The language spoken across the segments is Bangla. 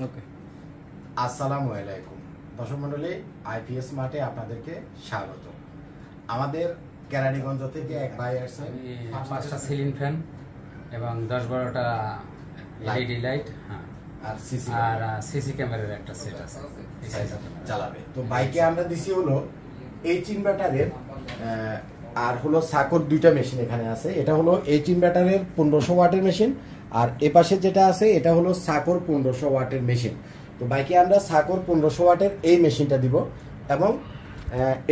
ওকে। আসসালামু আলাইকুম দর্শক মণ্ডলী, আইপিএস মাঠে আপনাদেরকে স্বাগত। আমাদের কেরানীগঞ্জ থেকে এক ভাই আসছে, 5টা সিলিং ফ্যান এবং 10-12টা এলইডি লাইট, হ্যাঁ, আর সিসি ক্যামেরার একটা সেট আছে চালাবে। তো বাইকে আমরা দিছি হলো এইচ ইনভার্টারের আর হলো সাকর দুইটা মেশিন এখানে আছে। এটা হলো এইচ ইনভার্টারের 1500 ওয়াটের মেশিন, আর এপাশে যেটা আছে এটা হলো সাকর 1500 ওয়াটের মেশিন। তো বাইকে আমরা সাকর 1500 ওয়াটের এই মেশিনটা দিব, এবং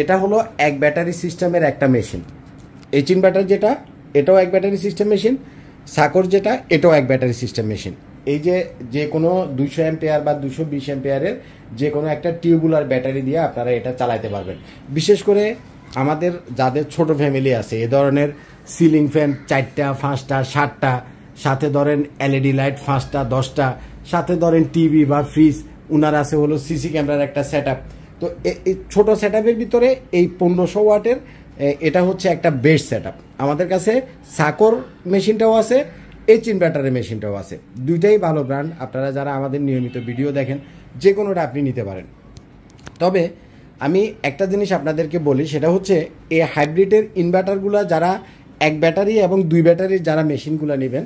এটা হলো এক ব্যাটারি সিস্টেমের একটা মেশিন। এইচ ইনভার্টার যেটা, এটাও এক ব্যাটারি সিস্টেম মেশিন, সাকর যেটা, এটাও এক ব্যাটারি সিস্টেম মেশিন। এই যে কোনো 200 অ্যাম্পিয়ার বা 220 অ্যাম্পিয়ারের যে কোনো একটা টিউবুলার ব্যাটারি দিয়ে আপনারা এটা চালাতে পারবেন। বিশেষ করে আমাদের যাদের ছোট ফ্যামিলি আছে, এ ধরনের সিলিং ফ্যান 4টা 5টা 7টা, সাথে ধরেন এলইডি লাইট 5টা 10টা, সাথে ধরেন টিভি বা ফ্রিজ, উনার আছে হলো সিসি ক্যামেরার একটা সেট আপ। তো এই ছোট সেট আপের ভিতরে এই 1500 ওয়াটের এটা হচ্ছে একটা বেস্ট সেট আপ। আমাদের কাছে সাকর মেশিনটাও আছে, এইচ ইনভার্টারের মেশিনটাও আছে। দুইটাই ভালো ব্র্যান্ড। আপনারা যারা আমাদের নিয়মিত ভিডিও দেখেন, যে কোনোটা আপনি নিতে পারেন। তবে আমি একটা জিনিস আপনাদেরকে বলি, সেটা হচ্ছে এই হাইব্রিডের ইনভার্টারগুলো যারা এক ব্যাটারি এবং 2 ব্যাটারির যারা মেশিনগুলো নেবেন,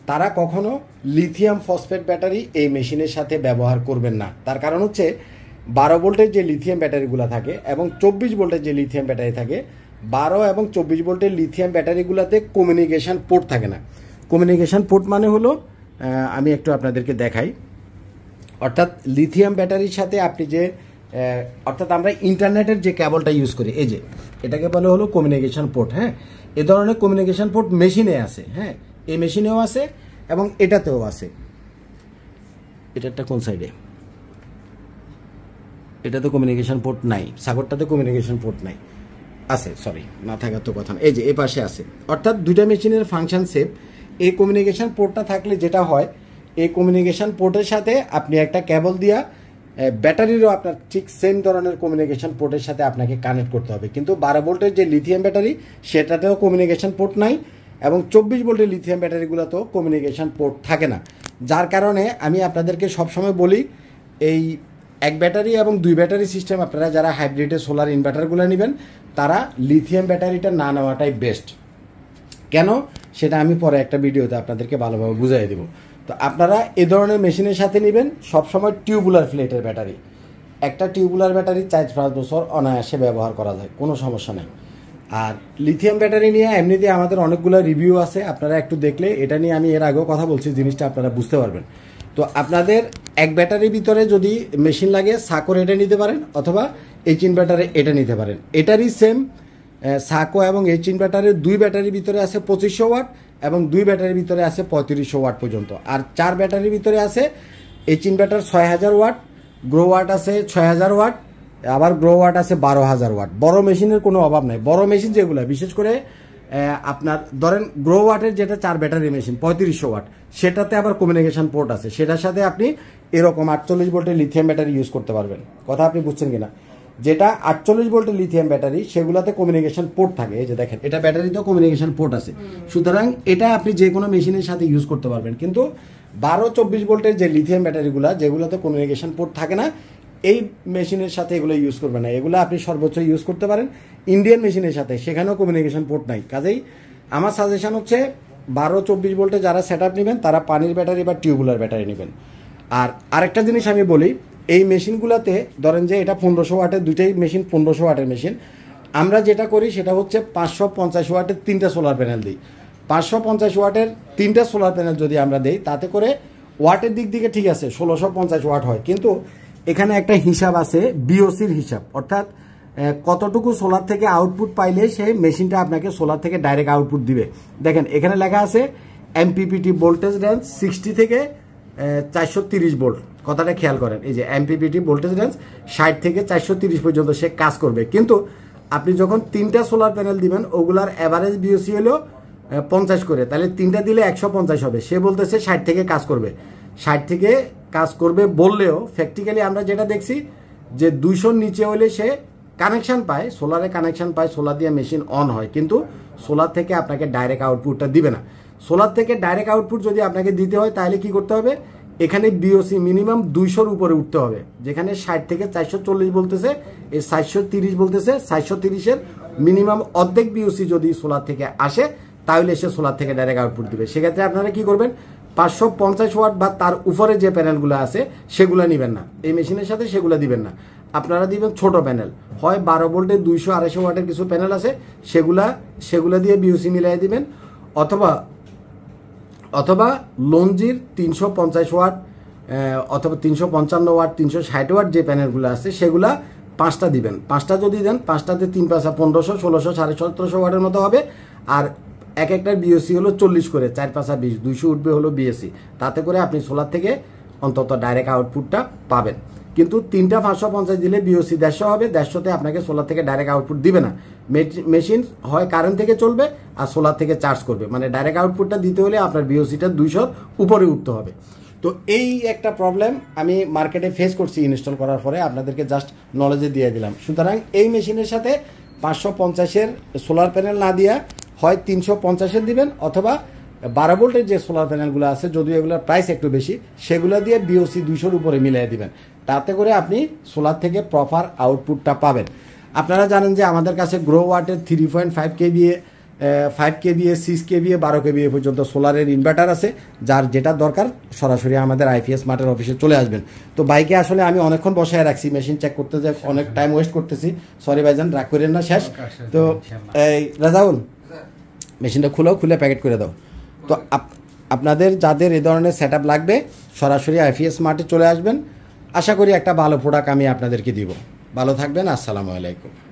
তারা কখনো লিথিয়াম ফসফেট ব্যাটারি এই মেশিনের সাথে ব্যবহার করবেন না। তার কারণ হচ্ছে 12 ভোল্টের যে লিথিয়াম ব্যাটারিগুলো থাকে এবং 24 ভোল্টের যে লিথিয়াম ব্যাটারি থাকে, 12 এবং 24 ভোল্টের লিথিয়াম ব্যাটারিগুলোতে কমিউনিকেশন পোর্ট থাকে না। কমিউনিকেশন পোর্ট মানে হলো, আমি একটু আপনাদেরকে দেখাই, অর্থাৎ লিথিয়াম ব্যাটারির সাথে আপনি যে অর্থাৎ আমরা ইন্টারনেটের যে কেবলটা ইউজ করি, এই যে এটাকে বলে হলো কমিউনিকেশন পোর্ট। হ্যাঁ, এ ধরনের কমিউনিকেশন পোর্ট মেশিনে আছে। হ্যাঁ, এই মেশিনেও আছে এবং এটাতেও আছে। এটারটা কোন সাইডে? এটাতে কমিউনিকেশন পোর্ট নাই, সাগরটাতে কমিউনিকেশন পোর্ট নাই, আছে, সরি, না থাকার তো কথা না। এই যে এ পাশে আছে। অর্থাৎ দুইটা মেশিনের ফাংশন সেম। এই কমিউনিকেশন পোর্টটা থাকলে যেটা হয়, এই কমিউনিকেশন পোর্টের সাথে আপনি একটা কেবল দিয়া ব্যাটারিরও আপনার ঠিক সেম ধরনের কমিউনিকেশন পোর্টের সাথে আপনাকে কানেক্ট করতে হবে। কিন্তু 12 ভোল্টের যে লিথিয়াম ব্যাটারি, সেটাতেও কমিউনিকেশন পোর্ট নাই, এবং 24 ভোল্টের লিথিয়াম ব্যাটারিগুলোতেও কমিউনিকেশন পোর্ট থাকে না। যার কারণে আমি আপনাদেরকে সবসময় বলি, এই এক ব্যাটারি এবং 2 ব্যাটারি সিস্টেম আপনারা যারা হাইব্রিডের সোলার ইনভার্টারগুলো নেবেন, তারা লিথিয়াম ব্যাটারিটা না নেওয়াটাই বেস্ট। কেন, সেটা আমি পরে একটা ভিডিওতে আপনাদেরকে ভালোভাবে বুঝিয়ে দেব। তো আপনারা এ ধরনের মেশিনের সাথে নেবেন সবসময় টিউবুলার প্লেটের ব্যাটারি। একটা টিউবুলার ব্যাটারি 4-5 বছর অনায়াসে ব্যবহার করা যায়, কোনো সমস্যা নেই। আর লিথিয়াম ব্যাটারি নিয়ে এমনিতে আমাদের অনেকগুলো রিভিউ আছে, আপনারা একটু দেখলে এটা নিয়ে আমি এর আগেও কথা বলছি, জিনিসটা আপনারা বুঝতে পারবেন। তো আপনাদের এক ব্যাটারির ভিতরে যদি মেশিন লাগে, সাকর এটা নিতে পারেন, অথবা এইচ ইনভার্টারে এটা নিতে পারেন। এটারই সেম সাকো এবং এইচ ইনভার্টারের 2 ব্যাটারির ভিতরে আছে 2500 ওয়াট, এবং 2 ব্যাটারির ভিতরে আছে 3500 ওয়াট পর্যন্ত। আর 4 ব্যাটারির ভিতরে আছে H inverter 6000 watt, grow watt আছে 6000 ওয়াট, আবার গ্রো ওয়াট আছে 12000 ওয়াট। বড় মেশিনের কোনো অভাব নাই। বড় মেশিন যেগুলো, বিশেষ করে আপনার ধরেন গ্রো ওয়াটের যেটা 4 ব্যাটারি মেশিন 3500 ওয়াট, সেটাতে আবার কমিউনিকেশন পোর্ট আছে। সেটার সাথে আপনি এরকম 48 ভোল্টের লিথিয়াম ব্যাটারি ইউজ করতে পারবেন। কথা আপনি বুঝছেন কিনা? যেটা 48 ভোল্টের লিথিয়াম ব্যাটারি, সেগুলোতে কমিউনিকেশন পোর্ট থাকে। এই যে দেখেন, এটা ব্যাটারিতেও কমিউনিকেশন পোর্ট আছে। সুতরাং এটা আপনি যে কোনো মেশিনের সাথে ইউজ করতে পারবেন। কিন্তু 12-24 ভোল্টের যে লিথিয়াম ব্যাটারিগুলো, যেগুলোতে কমিউনিকেশন পোর্ট থাকে না, এই মেশিনের সাথে এগুলো ইউজ করবেন না। এগুলো আপনি সর্বোচ্চ ইউজ করতে পারেন ইন্ডিয়ান মেশিনের সাথে, সেখানেও কমিউনিকেশন পোর্ট নাই। কাজেই আমার সাজেশন হচ্ছে 12-24 ভোল্টে যারা সেট আপ নেবেন, তারা পানির ব্যাটারি বা টিউবুলার ব্যাটারি নেবেন। আর আরেকটা জিনিস আমি বলি, এই মেশিনগুলোতে ধরেন যে এটা 1500 ওয়াটের, দুইটাই মেশিন 1500 ওয়াটের মেশিন। আমরা যেটা করি সেটা হচ্ছে 550 ওয়াটের 3টা সোলার প্যানেল দিই। 550 ওয়াটের 3টা সোলার প্যানেল যদি আমরা দেই, তাতে করে ওয়াটের দিক থেকে ঠিক আছে 1650 ওয়াট হয়। কিন্তু এখানে একটা হিসাব আছে, বিওসির হিসাব, অর্থাৎ কতটুকু সোলার থেকে আউটপুট পাইলে সেই মেশিনটা আপনাকে সোলার থেকে ডাইরেক্ট আউটপুট দিবে। দেখেন এখানে লেখা আছে এমপিপিটি ভোল্টেজ রেঞ্জ 60 থেকে 430 ভোল্ট। কথাটা খেয়াল করেন, এই যে এমপিপিটি ভোল্টেজ রেঞ্জ 60 থেকে 430 পর্যন্ত সে কাজ করবে। কিন্তু আপনি যখন 3টা সোলার প্যানেল দিবেন, ওগুলার অ্যাভারেজ বিওসি হলো 50 করে, তাহলে 3টা দিলে 150 হবে। সে বলতেছে 60 থেকে কাজ করবে। 60 থেকে কাজ করবে বললেও প্র্যাকটিক্যালি আমরা যেটা দেখছি যে 200 নিচে হলে সে কানেকশন পায়, সোলারে কানেকশন পায়, সোলার দিয়ে মেশিন অন হয়, কিন্তু সোলার থেকে আপনাকে ডাইরেক্ট আউটপুটটা দিবে না। সোলার থেকে ডাইরেক্ট আউটপুট যদি আপনাকে দিতে হয়, তাহলে কি করতে হবে, এখানে বিওসি মিনিমাম 200-র উপরে উঠতে হবে। যেখানে 60 থেকে 440 বলতেছে, এই 430 বলতেছে, 430-এর মিনিমাম অর্ধেক বিওসি যদি সোলার থেকে আসে তাহলে সে সোলার থেকে ডাইরেক্ট আউটপুট দিবে। সেক্ষেত্রে আপনারা কি করবেন, 550 ওয়াট বা তার উপরে যে প্যানেলগুলো আছে সেগুলো নেবেন না, এই মেশিনের সাথে সেগুলো দিবেন না। আপনারা দিবেন ছোট প্যানেল, হয় 12 ভোল্টের 200-250 ওয়াটের কিছু প্যানেল আছে সেগুলা দিয়ে বিওসি মিলাই দিবেন, অথবা লঞ্জির 350 ওয়াট অথবা 355 ওয়াট 360 ওয়াট যে প্যানেলগুলো আছে সেগুলা 5টা দিবেন। 5টা যদি দেন, 5টাতে 3 5 1500 1600 1750 ওয়াটের মতো হবে। আর এক একটার বিওসি হলো 40 করে, 4 5 20 200 উঠবে হলো বিএসসি। তাতে করে আপনি সোলার থেকে অন্তত ডাইরেক্ট আউটপুটটা পাবেন। কিন্তু 3টা 550 দিলে বিওসি 150 হবে, 150-তে আপনাকে সোলার থেকে ডাইরেক্ট আউটপুট দিবে না। মেশিন হয় কারেন্ট থেকে চলবে আর সোলার থেকে চার্জ করবে, মানে ডাইরেক্ট আউটপুটটা দিতে হলে আপনার বিওসিটা 200-র উপরে উঠতে হবে। তো এই একটা প্রবলেম আমি মার্কেটে ফেস করছি ইনস্টল করার পরে, আপনাদেরকে জাস্ট নলেজে দিয়ে দিলাম। সুতরাং এই মেশিনের সাথে 550-এর সোলার প্যানেল না দিয়া হয় 350-এর দিবেন, অথবা 12 ভোল্টের যে সোলার প্যানেলগুলো আছে, যদিও এগুলোর প্রাইস একটু বেশি, সেগুলো দিয়ে বিওসি 200-র উপরে মিলিয়ে দিবেন। তাতে করে আপনি সোলার থেকে প্রপার আউটপুটটা পাবেন। আপনারা জানেন যে আমাদের কাছে গ্রো ওয়াটের 3.5 কেভিএ 5 কেভিএ 6 কেভিএ 12 কেভিএ পর্যন্ত সোলারের ইনভার্টার আছে। যার যেটা দরকার সরাসরি আমাদের আইপিএস মার্টের অফিসে চলে আসবেন। তো বাইকে আসলে আমি অনেকক্ষণ বসায় রাখছি, মেশিন চেক করতে যে অনেক টাইম ওয়েস্ট করতেছি, সরি ভাইজান, রাগ করেন না। শেষ তো এই রাজাউল, মেশিনটা খুলে প্যাকেট করে দাও। তো আপনাদের যাদের এই ধরনের সেট লাগবে সরাসরি আইপিএস মার্টে চলে আসবেন। আশা করি একটা ভালো প্রোডাক্ট আমি আপনাদেরকে দিব। ভালো থাকবেন, আসসালামু আলাইকুম।